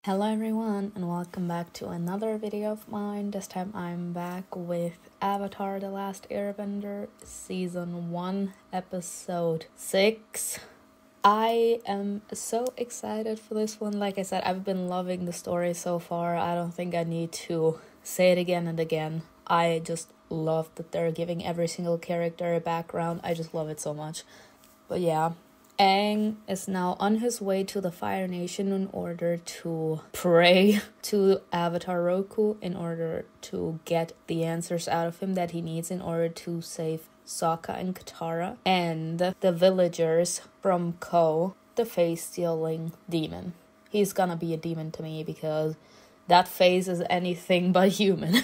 Hello everyone and welcome back to another video of mine. This time I'm back with Avatar The Last Airbender Season 1 Episode 6. I am so excited for this one. Like I said, I've been loving the story so far. I don't think I need to say it again and again. I just love that they're giving every single character a background. I just love it so much. But yeah. Aang is now on his way to the Fire Nation in order to pray to Avatar Roku in order to get the answers out of him that he needs in order to save Sokka and Katara and the villagers from Ko, the face-stealing demon. He's gonna be a demon to me because that face is anything but human.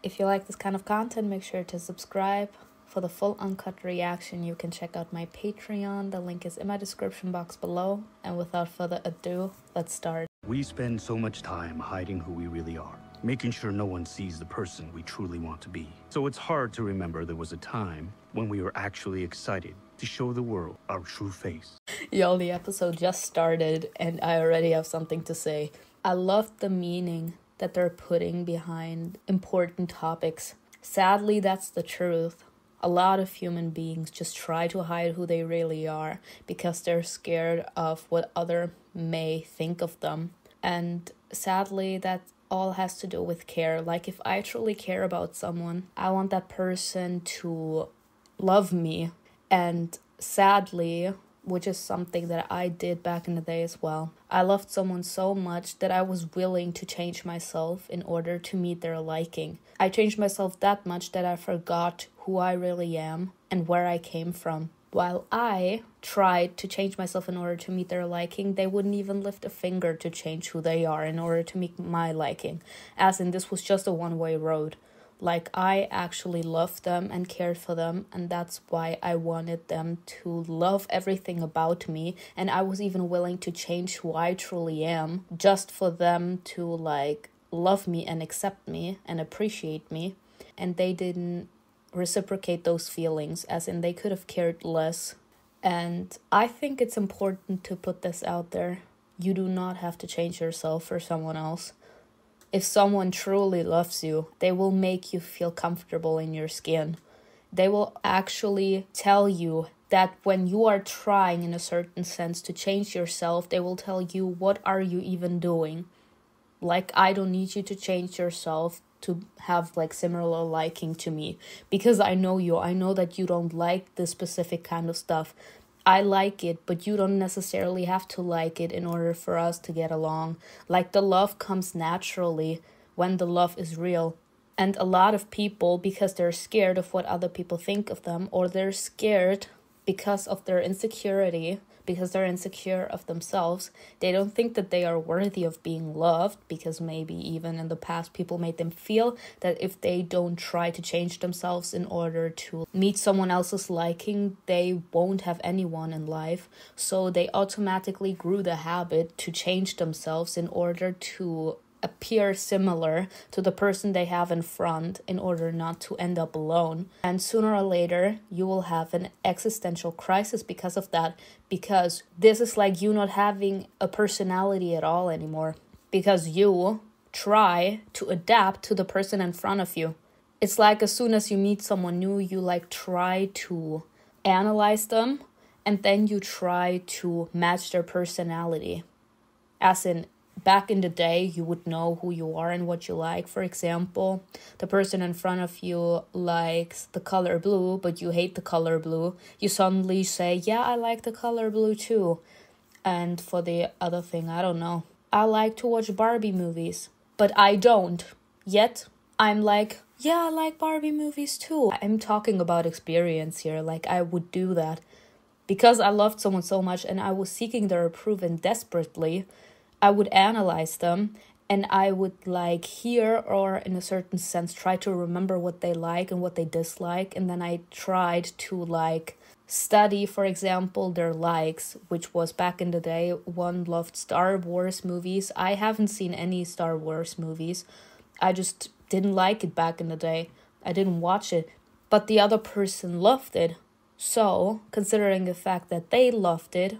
If you like this kind of content, make sure to subscribe. For the full uncut reaction, you can check out my Patreon. The link is in my description box below. And without further ado, let's start. We spend so much time hiding who we really are, making sure no one sees the person we truly want to be. So it's hard to remember there was a time when we were actually excited to show the world our true face. Yo, the episode just started and I already have something to say. I love the meaning that they're putting behind important topics. Sadly, that's the truth. A lot of human beings just try to hide who they really are because they're scared of what others may think of them. And sadly, that all has to do with care. Like, if I truly care about someone, I want that person to love me. And sadly, which is something that I did back in the day as well, I loved someone so much that I was willing to change myself in order to meet their liking. I changed myself that much that I forgot who I really am and where I came from. While I tried to change myself in order to meet their liking, they wouldn't even lift a finger to change who they are in order to meet my liking. As in, this was just a one-way road. Like, I actually loved them and cared for them, and that's why I wanted them to love everything about me, and I was even willing to change who I truly am just for them to, love me and accept me and appreciate me. And they didn't reciprocate those feelings, as in they could have cared less. And I think it's important to put this out there. You do not have to change yourself for someone else. If someone truly loves you, they will make you feel comfortable in your skin. They will actually tell you that when you are trying in a certain sense to change yourself, they will tell you, what are you even doing? Like, I don't need you to change yourself to have similar liking to me, because I know you. I know that you don't like this specific kind of stuff. I like it, but you don't necessarily have to like it in order for us to get along. Like, the love comes naturally when the love is real. And a lot of people, because they're scared of what other people think of them, or they're scared because of their insecurity, because they're insecure of themselves, they don't think that they are worthy of being loved, because maybe even in the past people made them feel that if they don't try to change themselves in order to meet someone else's liking, they won't have anyone in life. So they automatically grew the habit to change themselves in order to appear similar to the person they have in front in order not to end up alone. And sooner or later, you will have an existential crisis because of that, because this is like you not having a personality at all anymore, because you try to adapt to the person in front of you. It's like as soon as you meet someone new, you try to analyze them, and then you try to match their personality. As in, back in the day, you would know who you are and what you like. For example, the person in front of you likes the color blue, but you hate the color blue. You suddenly say, yeah, I like the color blue too. And for the other thing, I don't know. I like to watch Barbie movies, but I don't. Yet, I'm like, yeah, I like Barbie movies too. I'm talking about experience here. I would do that because I loved someone so much and I was seeking their approval desperately. I would analyze them and I would hear, or in a certain sense try to remember what they like and what they dislike, and then I tried to study, for example, their likes, which was back in the day. One loved Star Wars movies. I haven't seen any Star Wars movies. I just didn't like it back in the day. I didn't watch it, but the other person loved it. So, considering the fact that they loved it,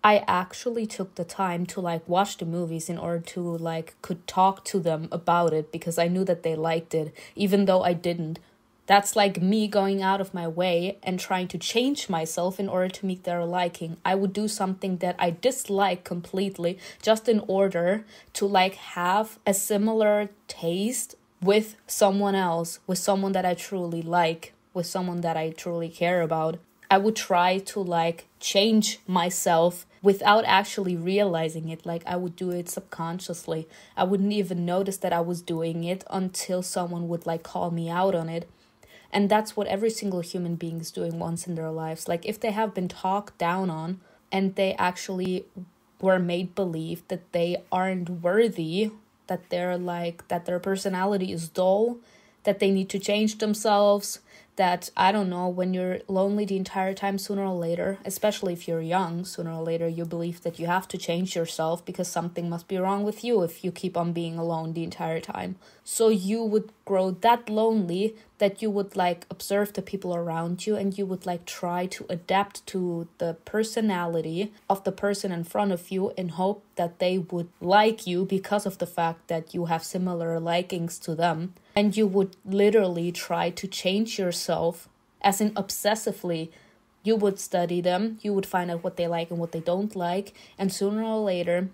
I actually took the time to like watch the movies in order to like could talk to them about it because I knew that they liked it, even though I didn't. That's like me going out of my way and trying to change myself in order to meet their liking. I would do something that I dislike completely just in order to like have a similar taste with someone else, with someone that I truly like, with someone that I truly care about. I would try to like change myself without actually realizing it. Like I would do it subconsciously. I wouldn't even notice that I was doing it until someone would like call me out on it. And that's what every single human being is doing once in their lives. Like if they have been talked down on and they actually were made believe that they aren't worthy, that they're like, that their personality is dull, that they need to change themselves, that, I don't know, when you're lonely the entire time, sooner or later, especially if you're young, sooner or later you believe that you have to change yourself because something must be wrong with you if you keep on being alone the entire time. So you would grow that lonely that you would like observe the people around you and you would like try to adapt to the personality of the person in front of you in hope that they would like you because of the fact that you have similar likings to them. And you would literally try to change yourself, as in obsessively. You would study them, you would find out what they like and what they don't like, and sooner or later,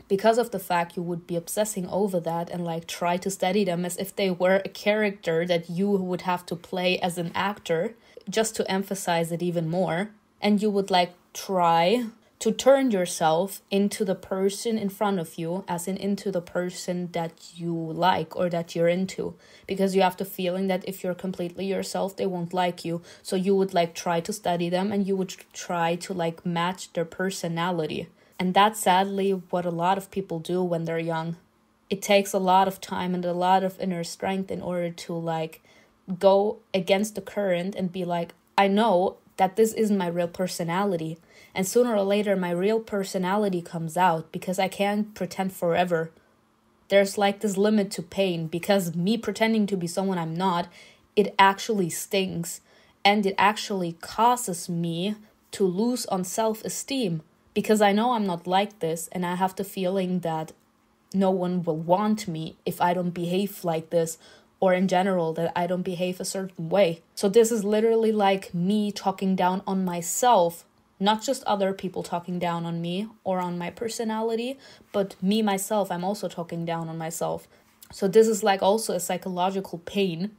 because of the fact you would be obsessing over that and like try to study them as if they were a character that you would have to play as an actor, just to emphasize it even more. And you would like try to turn yourself into the person in front of you, as in into the person that you like or that you're into. Because you have the feeling that if you're completely yourself, they won't like you. So you would like try to study them and you would try to like match their personality. And that's sadly what a lot of people do when they're young. It takes a lot of time and a lot of inner strength in order to like go against the current and be like, I know that this isn't my real personality. And sooner or later, my real personality comes out because I can't pretend forever. There's like this limit to pain because me pretending to be someone I'm not, it actually stings. And it actually causes me to lose on self-esteem because I know I'm not like this and I have the feeling that no one will want me if I don't behave like this, or in general that I don't behave a certain way. So this is literally like me talking down on myself. Not just other people talking down on me or on my personality, but me, myself, I'm also talking down on myself. So this is like also a psychological pain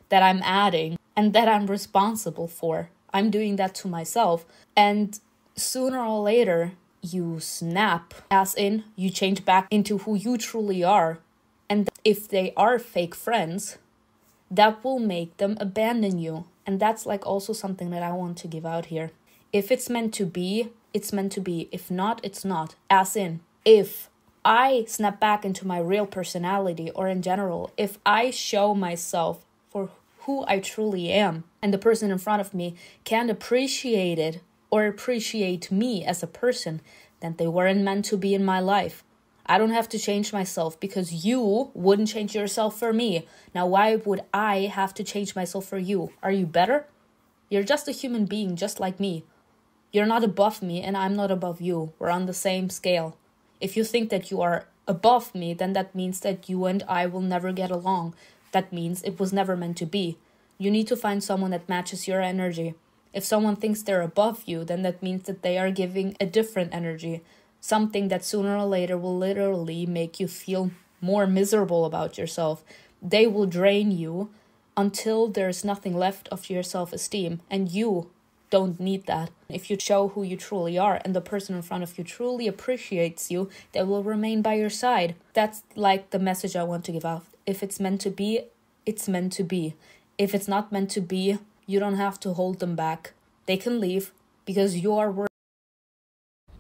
that I'm adding and that I'm responsible for. I'm doing that to myself. And sooner or later, you snap, as in you change back into who you truly are. And if they are fake friends, that will make them abandon you. And that's like also something that I want to give out here. If it's meant to be, it's meant to be. If not, it's not. As in, if I snap back into my real personality, or in general, if I show myself for who I truly am, and the person in front of me can't appreciate it or appreciate me as a person, then they weren't meant to be in my life. I don't have to change myself because you wouldn't change yourself for me. Now, why would I have to change myself for you? Are you better? You're just a human being just like me. You're not above me and I'm not above you. We're on the same scale. If you think that you are above me, then that means that you and I will never get along. That means it was never meant to be. You need to find someone that matches your energy. If someone thinks they're above you, then that means that they are giving a different energy. Something that sooner or later will literally make you feel more miserable about yourself. They will drain you until there's nothing left of your self-esteem. And you don't need that. If you show who you truly are and the person in front of you truly appreciates you, they will remain by your side. That's like the message I want to give out. If it's meant to be, it's meant to be. If it's not meant to be, you don't have to hold them back. They can leave because you are worth.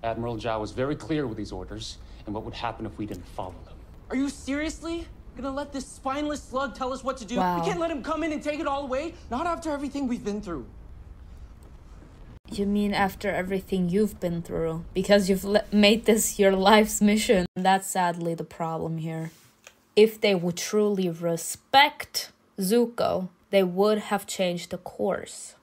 Admiral Zhao was very clear with these orders and what would happen if we didn't follow them. Are you seriously gonna let this spineless slug tell us what to do? Wow. We can't let him come in and take it all away. Not after everything we've been through. You mean after everything you've been through? Because you've made this your life's mission. That's sadly the problem here. If they would truly respect Zuko, they would have changed the course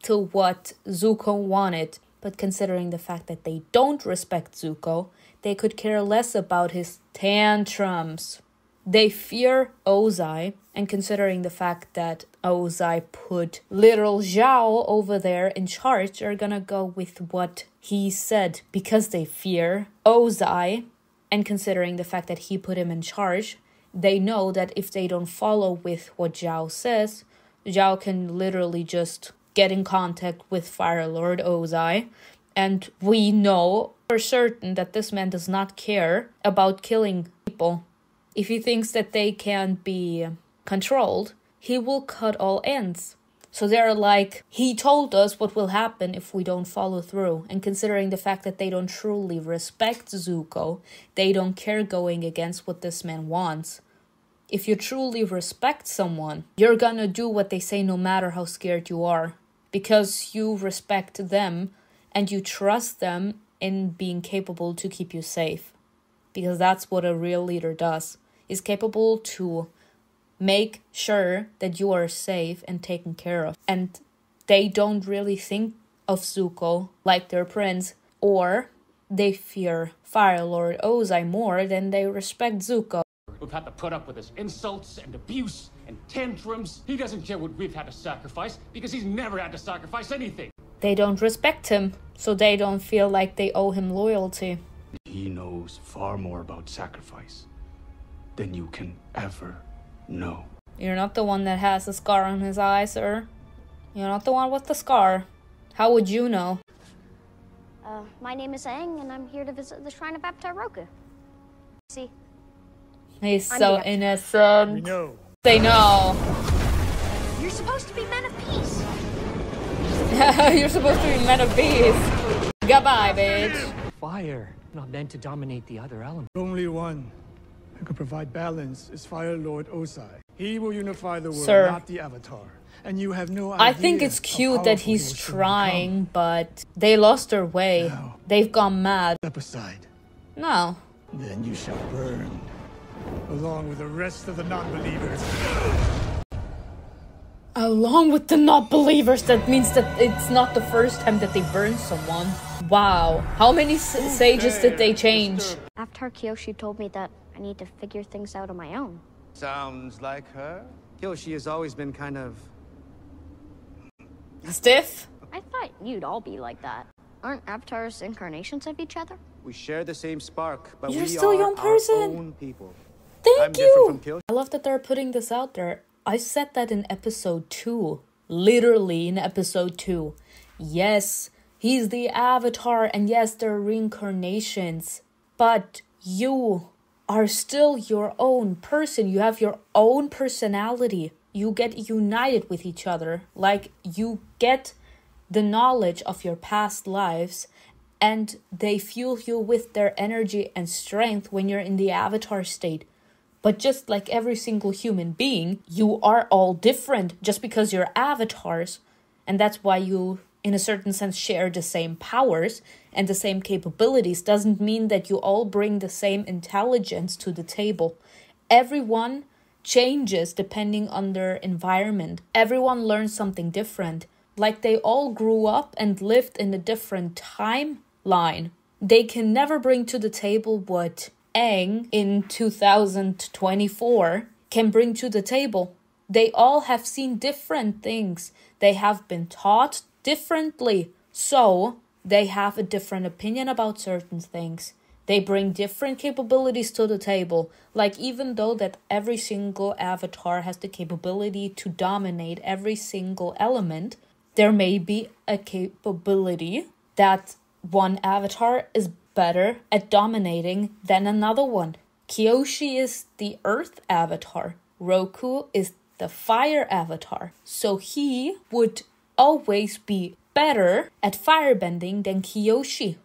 to what Zuko wanted. But considering the fact that they don't respect Zuko, they could care less about his tantrums. They fear Ozai, and considering the fact that Ozai put little Zhao over there in charge, are gonna go with what he said because they fear Ozai. And considering the fact that he put him in charge, they know that if they don't follow with what Zhao says, Zhao can literally just get in contact with Fire Lord Ozai. And we know for certain that this man does not care about killing people. If he thinks that they can be controlled, he will cut all ends. So they're like, he told us what will happen if we don't follow through. And considering the fact that they don't truly respect Zuko, they don't care going against what this man wants. If you truly respect someone, you're gonna do what they say no matter how scared you are. Because you respect them and you trust them in being capable to keep you safe. Because that's what a real leader does. Is capable to make sure that you are safe and taken care of. And they don't really think of Zuko like their prince, or they fear Fire Lord Ozai more than they respect Zuko. We've had to put up with his insults and abuse and tantrums. He doesn't care what we've had to sacrifice because he's never had to sacrifice anything. They don't respect him, so they don't feel like they owe him loyalty. He knows far more about sacrifice than you can ever know. You're not the one that has a scar on his eye, sir. You're not the one with the scar. How would you know? My name is Aang, and I'm here to visit the Shrine of Avatar Roku. See? He's so innocent. We know. They know. You're supposed to be men of peace. You're supposed to be men of peace. Goodbye, bitch. Fire, not meant to dominate the other elements. Only one who can provide balance is Fire Lord Ozai. He will unify the world, Sir. not the Avatar. And you have no idea. I think it's cute that he's trying, but they lost their way. No. They've gone mad. Step aside. No. Then you shall burn, along with the rest of the non-believers. Along with the not believers, that means that it's not the first time that they burn someone. Wow. How many sages did they change? Avatar Kyoshi told me that I need to figure things out on my own. Sounds like her. Kyoshi has always been kind of... Stiff? I thought you'd all be like that. Aren't avatars incarnations of each other? We share the same spark, but You're we still a are young person. our own people. Thank I'm different you! from Kyoshi. I love that they're putting this out there. I said that in episode 2. Literally in episode 2. Yes, he's the Avatar, and yes, they're reincarnations. But you are still your own person. You have your own personality. You get united with each other. Like, you get the knowledge of your past lives, and they fuel you with their energy and strength when you're in the Avatar state. But just like every single human being, you are all different just because you're avatars. And that's why you, in a certain sense, share the same powers and the same capabilities. Doesn't mean that you all bring the same intelligence to the table. Everyone changes depending on their environment. Everyone learns something different. Like they all grew up and lived in a different timeline. They can never bring to the table what Aang in 2024 can bring to the table. They all have seen different things. They have been taught differently. So they have a different opinion about certain things. They bring different capabilities to the table. Like, even though that every single avatar has the capability to dominate every single element, there may be a capability that one avatar is better at dominating than another one. Kyoshi is the earth avatar. Roku is the fire avatar. So he would always be better at firebending than Kyoshi.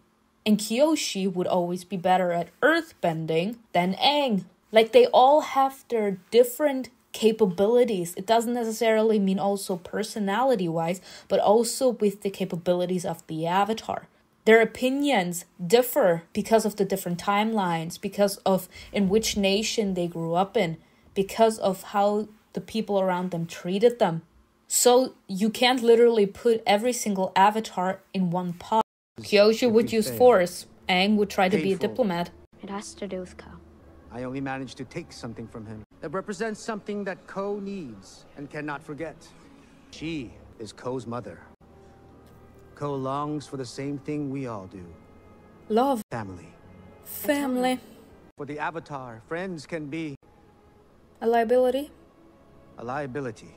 And Kyoshi would always be better at earthbending than Aang. Like, they all have their different capabilities. It doesn't necessarily mean also personality-wise, but also with the capabilities of the avatar. Their opinions differ because of the different timelines, because of in which nation they grew up in, because of how the people around them treated them. So you can't literally put every single avatar in one pot. Kyoshi would use force. Aang would try to be a Painful. diplomat. It has to do with Ko. I only managed to take something from him that represents something that Ko needs and cannot forget. She is Ko's mother. Ko longs for the same thing we all do. Love. Family. Family. For the Avatar, friends can be A liability? a liability.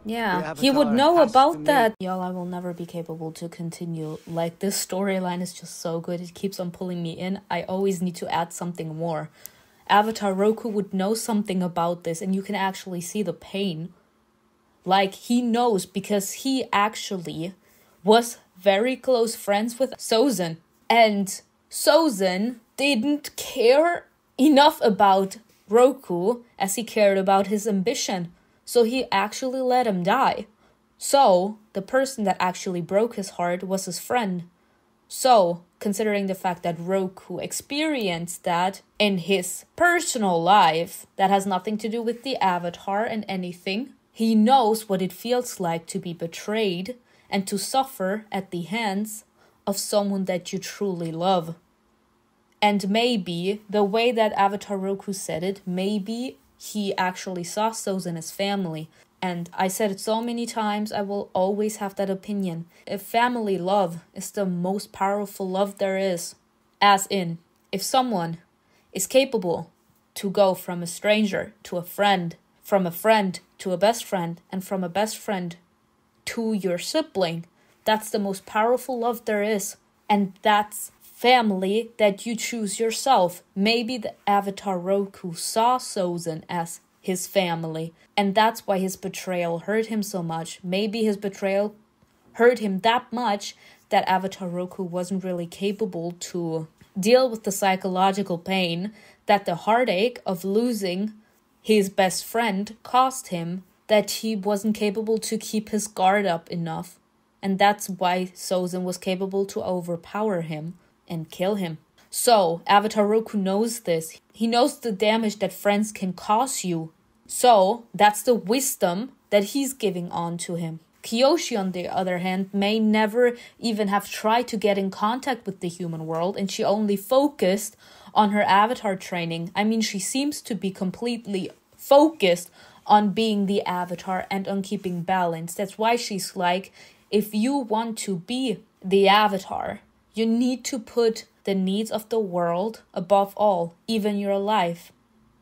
Yeah, The he would Avatar know has to about make- that. Y'all, I will never be capable to continue. Like, this storyline is just so good. It keeps on pulling me in. I always need to add something more. Avatar Roku would know something about this, and you can actually see the pain. Like, he knows because he actually was very close friends with Sozin. And Sozin didn't care enough about Roku as he cared about his ambition. So he actually let him die. So the person that actually broke his heart was his friend. So, considering the fact that Roku experienced that in his personal life, that has nothing to do with the Avatar and anything, he knows what it feels like to be betrayed and to suffer at the hands of someone that you truly love. And maybe, the way that Avatar Roku said it, maybe he actually saw Sozin as family. And I said it so many times, I will always have that opinion. If family love is the most powerful love there is, as in, if someone is capable to go from a stranger to a friend, from a friend to a best friend, and from a best friend to your sibling, that's the most powerful love there is. And that's family that you choose yourself. Maybe the Avatar Roku saw Sozin as his family, and that's why his betrayal hurt him so much. Maybe his betrayal hurt him that much that Avatar Roku wasn't really capable to deal with the psychological pain that the heartache of losing his best friend caused him, that he wasn't capable to keep his guard up enough. And that's why Sozin was capable to overpower him and kill him. So, Avatar Roku knows this. He knows the damage that friends can cause you. So, that's the wisdom that he's giving on to him. Kyoshi, on the other hand, may never even have tried to get in contact with the human world, and she only focused on her avatar training. I mean, she seems to be completely focused on being the avatar and on keeping balance. That's why she's like, if you want to be the avatar, you need to put the needs of the world above all, even your life.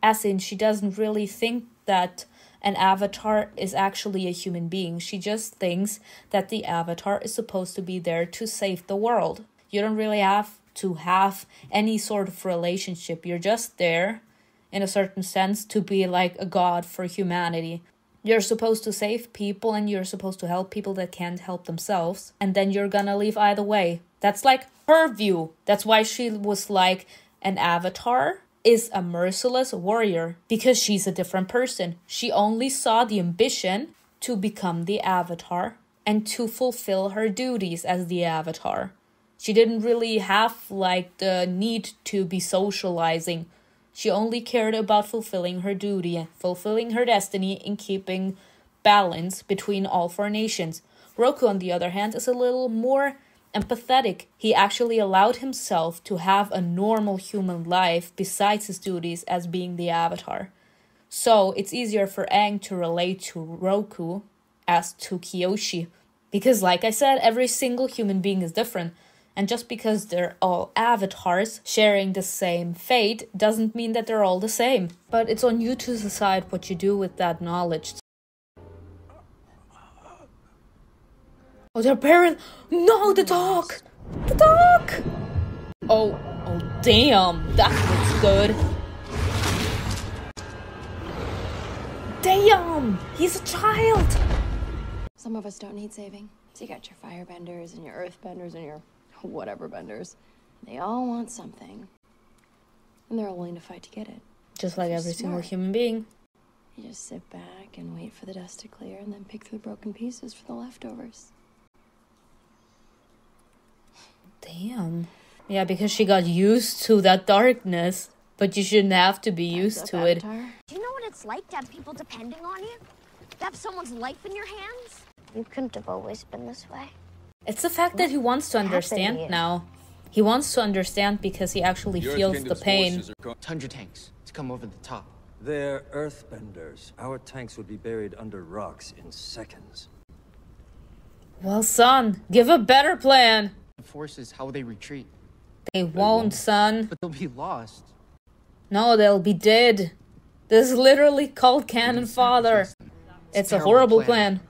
As in, she doesn't really think that an avatar is actually a human being. She just thinks that the avatar is supposed to be there to save the world. You don't really have to have any sort of relationship. You're just there, in a certain sense, to be like a god for humanity. You're supposed to save people and you're supposed to help people that can't help themselves. And then you're gonna leave either way. That's like her view. That's why she was like, an avatar is a merciless warrior, because she's a different person. She only saw the ambition to become the avatar and to fulfill her duties as the avatar. She didn't really have like the need to be socializing. She only cared about fulfilling her duty, fulfilling her destiny, and keeping balance between all four nations. Roku, on the other hand, is a little more empathetic. He actually allowed himself to have a normal human life besides his duties as being the avatar. So it's easier for Aang to relate to Roku as to Kyoshi. Because like I said, every single human being is different. And just because they're all avatars sharing the same fate doesn't mean that they're all the same. But it's on you to decide what you do with that knowledge. Oh, their parents! No, the dog! The dog! Oh, damn, that looks good. Damn, he's a child! Some of us don't need saving. So you got your firebenders and your earthbenders and your whatever benders. They all want something. And they're all willing to fight to get it. Just like every single human being. You just sit back and wait for the dust to clear and then pick through the broken pieces for the leftovers. Damn. Yeah, because she got used to that darkness. But you shouldn't have to be used to it. Do you know what it's like to have people depending on you? To have someone's life in your hands? You couldn't have always been this way. It's the fact that he wants to understand now. He wants to understand because he actually feels the pain. Tundra tanks to come over the top. They're earthbenders. Our tanks would be buried under rocks in seconds. Well, son, give a better plan. The forces, how will they retreat? They won't, son. But they'll be lost. No, they'll be dead. This is literally called Cannon Father. It's a horrible plan.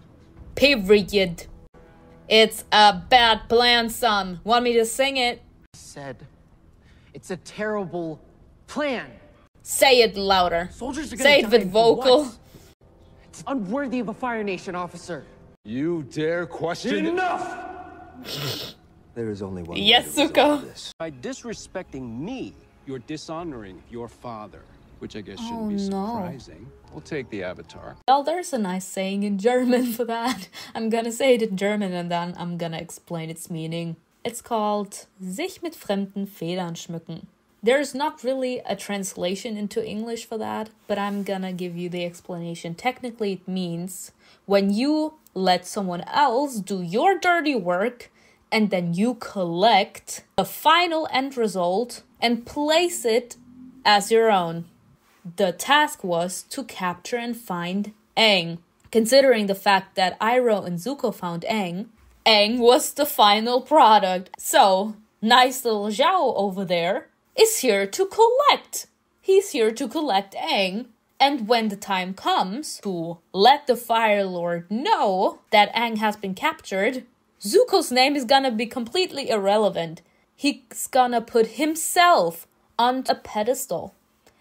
Period. It's a bad plan, son. Want me to sing it? Said, it's a terrible plan. Say it louder. Soldiers are gonna Say it with vocal. It's unworthy of a Fire Nation officer. You dare question? Enough! There is only one yes, way to Zuko. this. By disrespecting me, you're dishonoring your father, which I guess shouldn't Oh, be no. surprising. We'll take the Avatar. Well, there's a nice saying in German for that. I'm gonna say it in German and then I'm gonna explain its meaning. It's called sich mit fremden Federn schmücken. There's not really a translation into English for that, but I'm gonna give you the explanation. Technically, it means when you let someone else do your dirty work and then you collect the final end result and place it as your own. The task was to capture and find Aang. Considering the fact that Iroh and Zuko found Aang, Aang was the final product. So, nice little Zhao over there is here to collect. He's here to collect Aang. And when the time comes to let the Fire Lord know that Aang has been captured, Zuko's name is gonna be completely irrelevant. He's gonna put himself on a pedestal.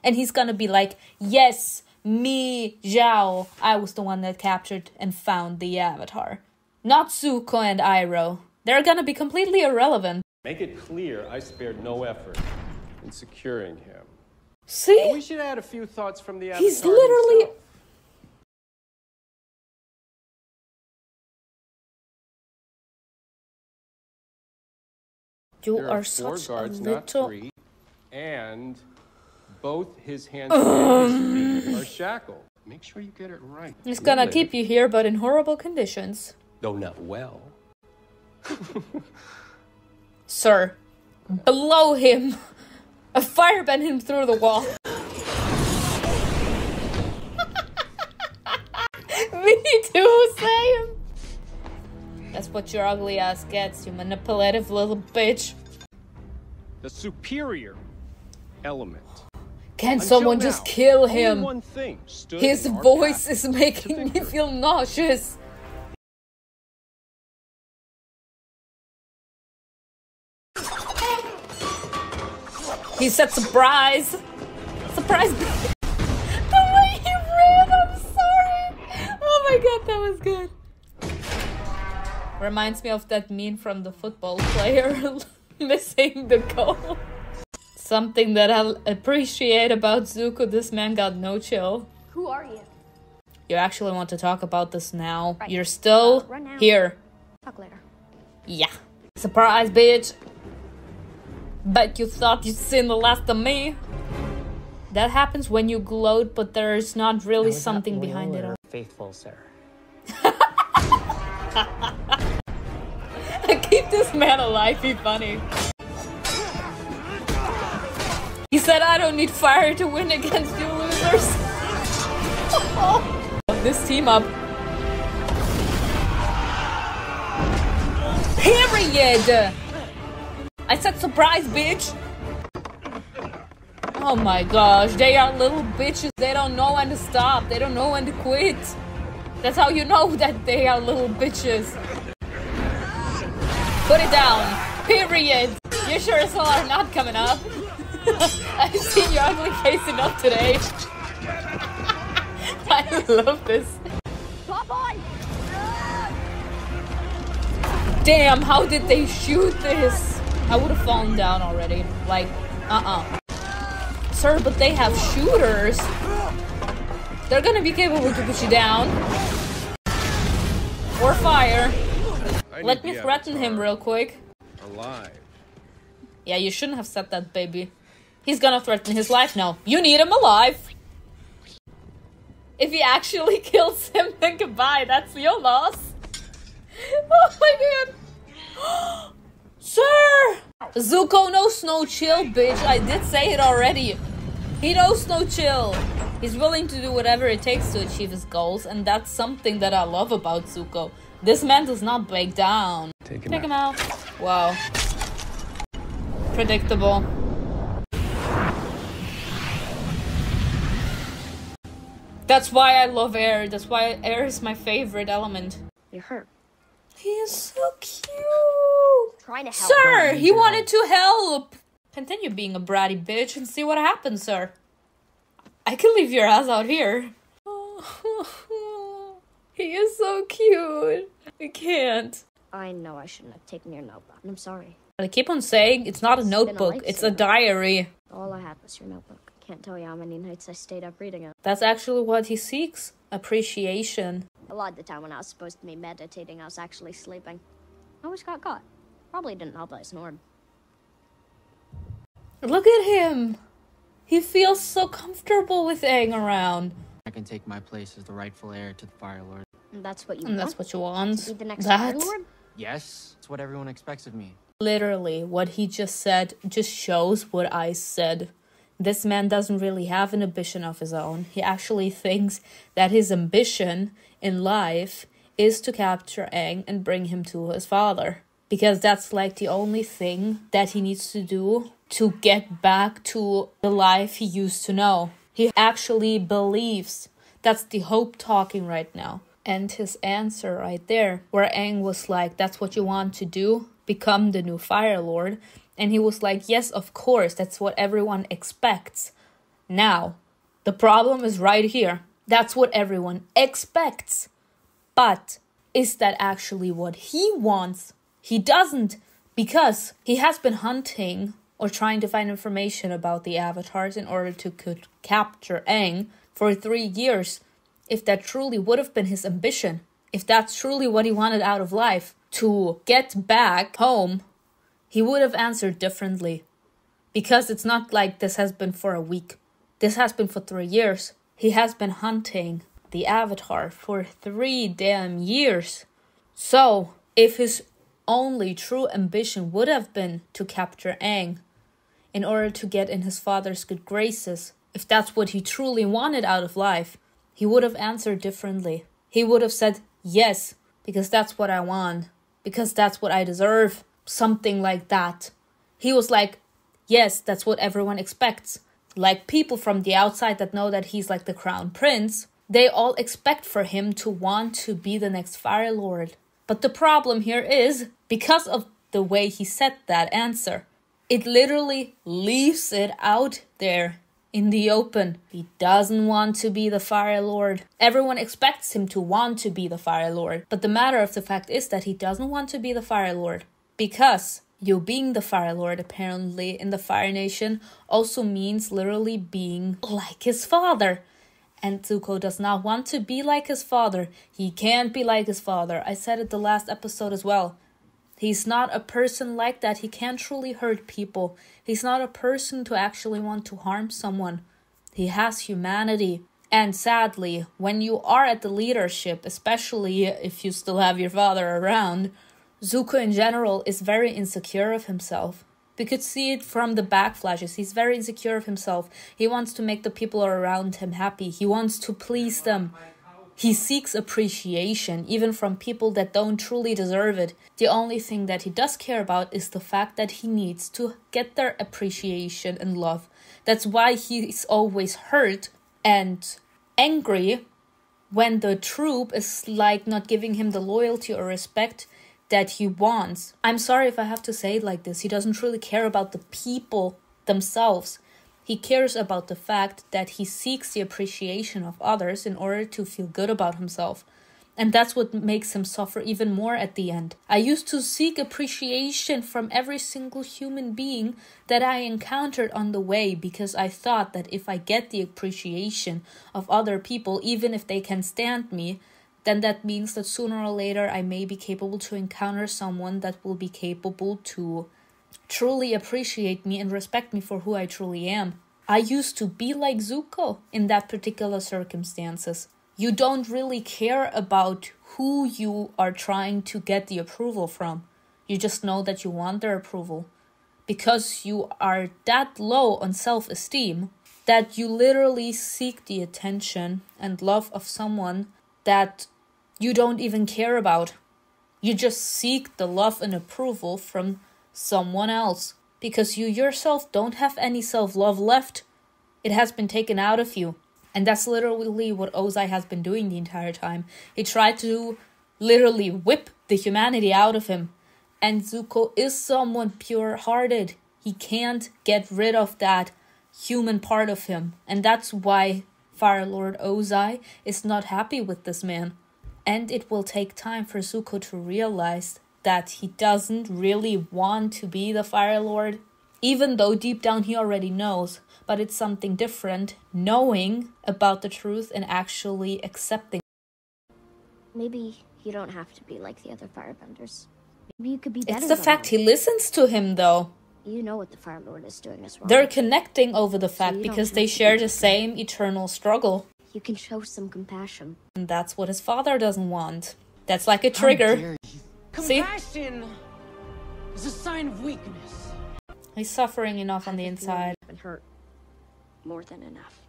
And he's gonna be like, yes, me, Zhao, I was the one that captured and found the Avatar. Not Zuko and Iroh. They're gonna be completely irrelevant. Make it clear I spared no effort in securing him. See? And we should add a few thoughts from the Avatar He's literally... himself. You There are four such guards, a not little... 3, and both his hands and his feet are shackled. Make sure you get it right. He's gonna keep you here, but in horrible conditions. Though not well. Sir, blow him. Firebend him through the wall. Me too, same. That's what your ugly ass gets, you manipulative little bitch. The superior element. Can Until someone now, just kill only him? one thing stood His in our voice path is making me feel nauseous. He said surprise. Surprise. The way he ran, I'm sorry. Oh my god, that was good. Reminds me of that meme from the football player missing the goal. Something that I appreciate about Zuko, this man got no chill. Who are you? You actually want to talk about this now? Right. You're still Run now. here. Talk later. Yeah. Surprise, bitch. Bet you thought you'd seen the last of me. That happens when you gloat, but there's not really something behind it all. Faithful, sir. Keep this man alive, be funny. He said, I don't need fire to win against you losers. This team up. Period. I said surprise, bitch. Oh my gosh, they are little bitches. They don't know when to stop. They don't know when to quit. That's how you know that they are little bitches. Put it down. Period. You sure as hell are not coming up. I've seen your ugly face enough today. I love this. Top on! Damn, how did they shoot this? I would have fallen down already. Like, Sir, but they have shooters. They're gonna be capable to put you down. Or fire. Let me threaten him real quick. Alive. Yeah, you shouldn't have said that, baby. He's gonna threaten his life now. You need him alive. If he actually kills him, then goodbye. That's your loss. Oh my god. Sir! Zuko knows no chill, bitch. I did say it already. He knows no chill. He's willing to do whatever it takes to achieve his goals, and that's something that I love about Zuko. This man does not break down. Take him out. Wow. Predictable. That's why I love air. That's why air is my favorite element. You're hurt. He is so cute. Trying to help. Sir, he wanted to help. Continue being a bratty bitch and see what happens, sir. I can leave your ass out here. He is so cute. I can't. I know I shouldn't have taken your notebook. I'm sorry. I keep on saying it's not a notebook, it's a diary. All I had was your notebook. Can't tell you how many nights I stayed up reading it. That's actually what he seeks. Appreciation. A lot of the time when I was supposed to be meditating, I was actually sleeping. I always got caught. Probably didn't help that I snored. Look at him. He feels so comfortable with Aang around. I can take my place as the rightful heir to the Fire Lord. And that's what you And want? that's what you want. To be the next Fire Lord? Yes, it's what everyone expects of me. Literally, what he just said just shows what I said. This man doesn't really have an ambition of his own. He actually thinks that his ambition in life is to capture Aang and bring him to his father. Because that's like the only thing that he needs to do to get back to the life he used to know. He actually believes. That's the hope talking right now. And his answer right there, where Aang was like, that's what you want to do? Become the new Fire Lord? And he was like, yes, of course, that's what everyone expects. Now, the problem is right here. That's what everyone expects. But is that actually what he wants? He doesn't, because he has been hunting or trying to find information about the avatars in order to capture Aang for 3 years. If that truly would have been his ambition, if that's truly what he wanted out of life, to get back home, he would have answered differently. Because it's not like this has been for a week. This has been for 3 years. He has been hunting the Avatar for 3 damn years. So, if his only true ambition would have been to capture Aang in order to get in his father's good graces, if that's what he truly wanted out of life, he would have answered differently. He would have said, yes, because that's what I want. Because that's what I deserve. Something like that. He was like, yes, that's what everyone expects. Like people from the outside that know that he's like the crown prince, they all expect for him to want to be the next Fire Lord. But the problem here is, because of the way he said that answer, it literally leaves it out there in the open. He doesn't want to be the Fire Lord. Everyone expects him to want to be the Fire Lord. But the matter of the fact is that he doesn't want to be the Fire Lord. Because you being the Fire Lord, apparently, in the Fire Nation also means literally being like his father. And Zuko does not want to be like his father. He can't be like his father. I said it the last episode as well. He's not a person like that. He can't truly hurt people. He's not a person to actually want to harm someone. He has humanity. And sadly, when you are at the leadership, especially if you still have your father around, Zuko in general is very insecure of himself. We could see it from the backflashes. He's very insecure of himself. He wants to make the people around him happy. He wants to please them. He seeks appreciation, even from people that don't truly deserve it. The only thing that he does care about is the fact that he needs to get their appreciation and love. That's why he's always hurt and angry when the troop is like not giving him the loyalty or respect that he wants. I'm sorry if I have to say it like this. He doesn't really care about the people themselves. He cares about the fact that he seeks the appreciation of others in order to feel good about himself. And that's what makes him suffer even more at the end. I used to seek appreciation from every single human being that I encountered on the way, because I thought that if I get the appreciation of other people, even if they can stand me, then that means that sooner or later I may be capable to encounter someone that will be capable to truly appreciate me and respect me for who I truly am. I used to be like Zuko in that particular circumstances. You don't really care about who you are trying to get the approval from. You just know that you want their approval. Because you are that low on self-esteem that you literally seek the attention and love of someone that you don't even care about. You just seek the love and approval from someone else. Because you yourself don't have any self-love left. It has been taken out of you. And that's literally what Ozai has been doing the entire time. He tried to literally whip the humanity out of him. And Zuko is someone pure-hearted. He can't get rid of that human part of him. And that's why Fire Lord Ozai is not happy with this man. And it will take time for Zuko to realize that he doesn't really want to be the Fire Lord. Even though deep down he already knows. But it's something different, knowing about the truth and actually accepting. Maybe you don't have to be like the other firebenders. Maybe you could be better. It's the fact he listens to him, though. You know what the Fire Lord is doing is wrong. They're connecting over the fact because they share the same eternal struggle. You can show some compassion. And that's what his father doesn't want. That's like a trigger. See? Compassion is a sign of weakness. He's suffering enough on the inside. Been hurt more than enough.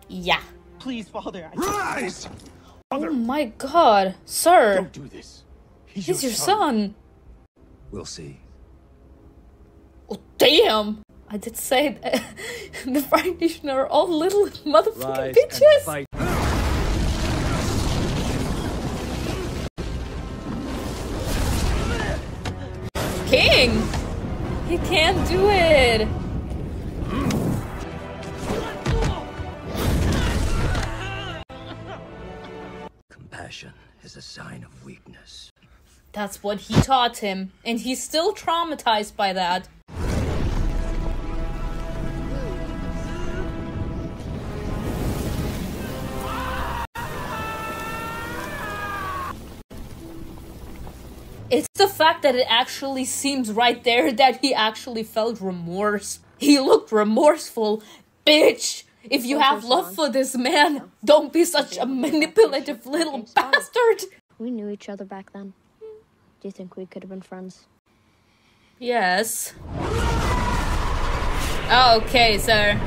Yeah. Please, Father. Rise! Oh my god, sir. Don't do this. He's your son. We'll see. Oh, damn. I did say that the Fire Nation are all little motherfucking bitches. King! He can't do it. Compassion is a sign of weakness. That's what he taught him, and he's still traumatized by that. It's the fact that it actually seems right there that he actually felt remorse. He looked remorseful. Bitch, if you have love for this man, don't be such a manipulative little bastard. We knew each other back then. Do you think we could have been friends? Yes. Okay, sir.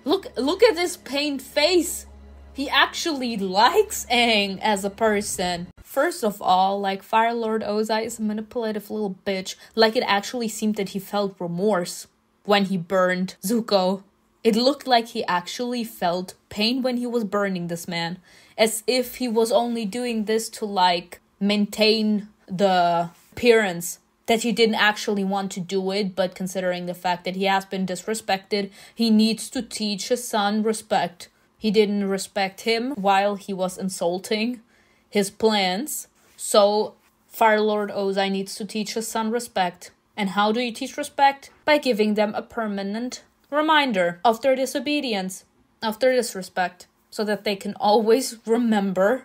Look at his pained face. He actually likes Aang as a person. First of all, like, Fire Lord Ozai is a manipulative little bitch. Like, it actually seemed that he felt remorse when he burned Zuko. It looked like he actually felt pain when he was burning this man. As if he was only doing this to, like, maintain the appearance that he didn't actually want to do it, but considering the fact that he has been disrespected, he needs to teach his son respect. He didn't respect him while he was insulting his plans. So Fire Lord Ozai needs to teach his son respect. And how do you teach respect? By giving them a permanent reminder of their disobedience, of their disrespect, so that they can always remember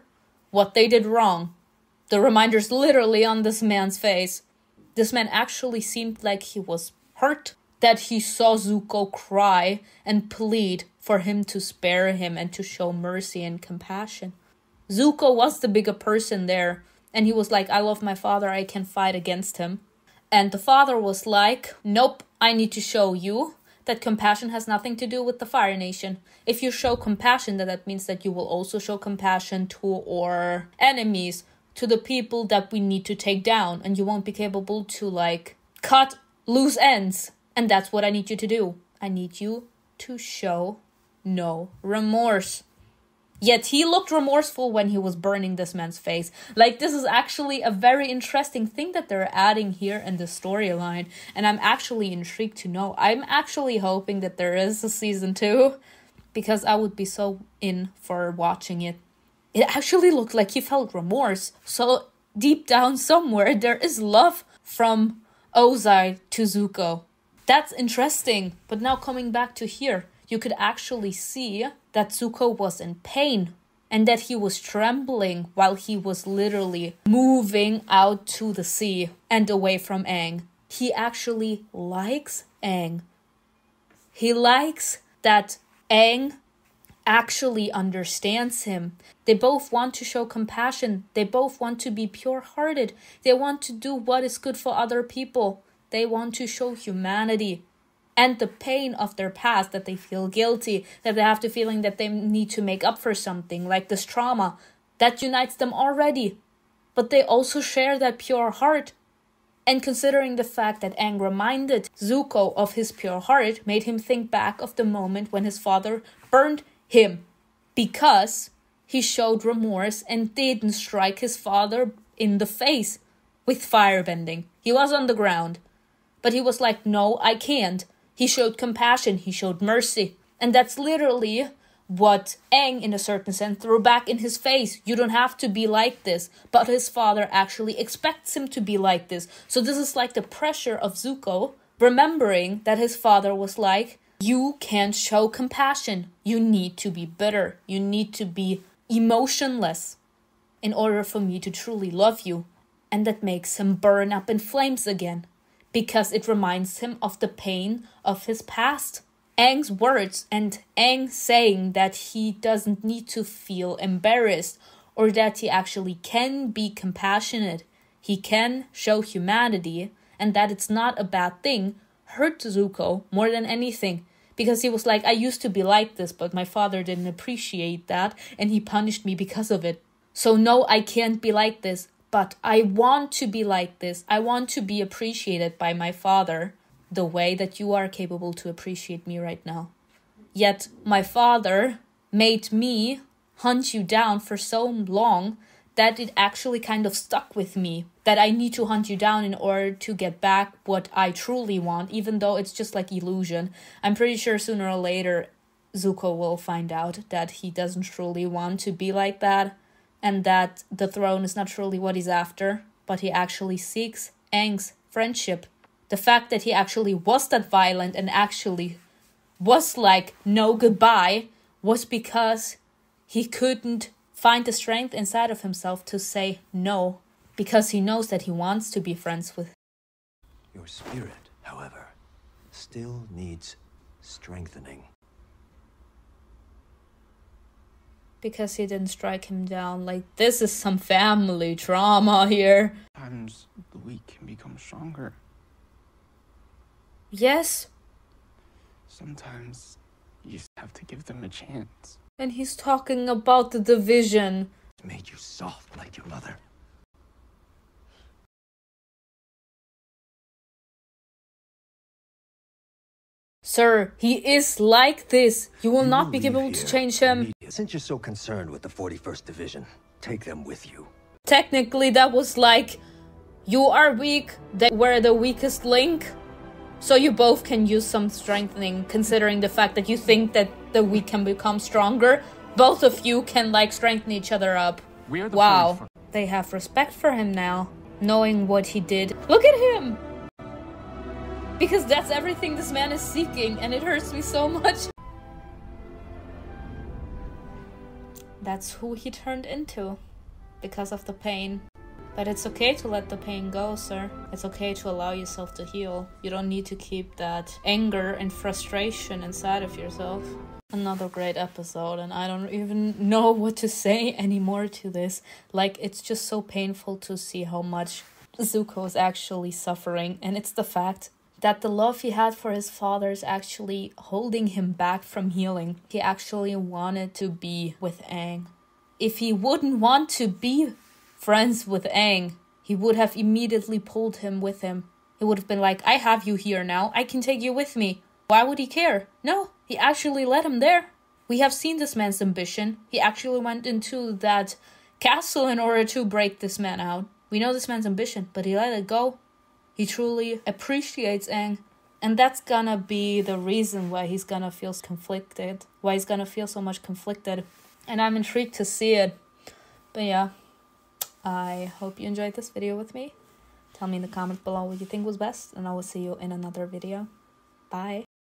what they did wrong. The reminder's literally on this man's face. This man actually seemed like he was hurt, that he saw Zuko cry and plead for him to spare him and to show mercy and compassion. Zuko was the bigger person there, and he was like, I love my father, I can fight against him. And the father was like, nope, I need to show you that compassion has nothing to do with the Fire Nation. If you show compassion, then that means that you will also show compassion to our enemies, to the people that we need to take down, and you won't be capable to, like, cut loose ends. And that's what I need you to do. I need you to show no remorse. Yet he looked remorseful when he was burning this man's face. Like, this is actually a very interesting thing that they're adding here in the storyline. And I'm actually intrigued to know. I'm actually hoping that there is a season 2. Because I would be so in for watching it. It actually looked like he felt remorse. So deep down somewhere, there is love from Ozai to Zuko. That's interesting. But now coming back to here, you could actually see that Zuko was in pain and that he was trembling while he was literally moving out to the sea and away from Aang. He actually likes Aang. He likes that Aang actually understands him. They both want to show compassion. They both want to be pure-hearted. They want to do what is good for other people. They want to show humanity. And the pain of their past, that they feel guilty, that they have the feeling that they need to make up for something, like this trauma, that unites them already. But they also share that pure heart. And considering the fact that Aang reminded Zuko of his pure heart, made him think back of the moment when his father burned him, because he showed remorse and didn't strike his father in the face with firebending. He was on the ground, but he was like, no, I can't. He showed compassion, he showed mercy. And that's literally what Aang, in a certain sense, threw back in his face. You don't have to be like this. But his father actually expects him to be like this. So this is like the pressure of Zuko, remembering that his father was like, you can't show compassion. You need to be bitter. You need to be emotionless in order for me to truly love you. And that makes him burn up in flames again, because it reminds him of the pain of his past. Aang's words and Aang saying that he doesn't need to feel embarrassed, or that he actually can be compassionate, he can show humanity, and that it's not a bad thing, hurt Zuko more than anything. Because he was like, I used to be like this, but my father didn't appreciate that, and he punished me because of it. So no, I can't be like this, but I want to be like this. I want to be appreciated by my father the way that you are capable to appreciate me right now. Yet my father made me hunt you down for so long that it actually kind of stuck with me, that I need to hunt you down in order to get back what I truly want, even though it's just like illusion. I'm pretty sure sooner or later Zuko will find out that he doesn't truly want to be like that, and that the throne is not truly what he's after, but he actually seeks Aang's friendship. The fact that he actually was that violent and actually was like, no, goodbye, was because he couldn't find the strength inside of himself to say no, because he knows that he wants to be friends with. Your spirit, however, still needs strengthening. Because he didn't strike him down. Like, this is some family trauma here. Sometimes the weak can become stronger. Yes. Sometimes you just have to give them a chance. And he's talking about the division. It made you soft like your mother. Sir, he is like this. You will not be able to change him. Since you're so concerned with the 41st Division, take them with you. Technically, that was like, you are weak, they were the weakest link. So you both can use some strengthening, considering the fact that you think that the weak can become stronger. Both of you can like strengthen each other up. Wow, they have respect for him now, knowing what he did. Look at him! Because that's everything this man is seeking, and it hurts me so much. That's who he turned into, because of the pain. But it's okay to let the pain go, sir. It's okay to allow yourself to heal. You don't need to keep that anger and frustration inside of yourself. Another great episode, and I don't even know what to say anymore to this. Like, it's just so painful to see how much Zuko is actually suffering, and it's the fact that the love he had for his father is actually holding him back from healing. He actually wanted to be with Aang. If he wouldn't want to be friends with Aang, he would have immediately pulled him with him. He would have been like, I have you here now, I can take you with me. Why would he care? No, he actually let him there. We have seen this man's ambition. He actually went into that castle in order to break this man out. We know this man's ambition, but he let it go. He truly appreciates Aang. And that's gonna be the reason why he's gonna feel conflicted. Why he's gonna feel so much conflicted. And I'm intrigued to see it. But yeah, I hope you enjoyed this video with me. Tell me in the comments below what you think was best, and I will see you in another video. Bye.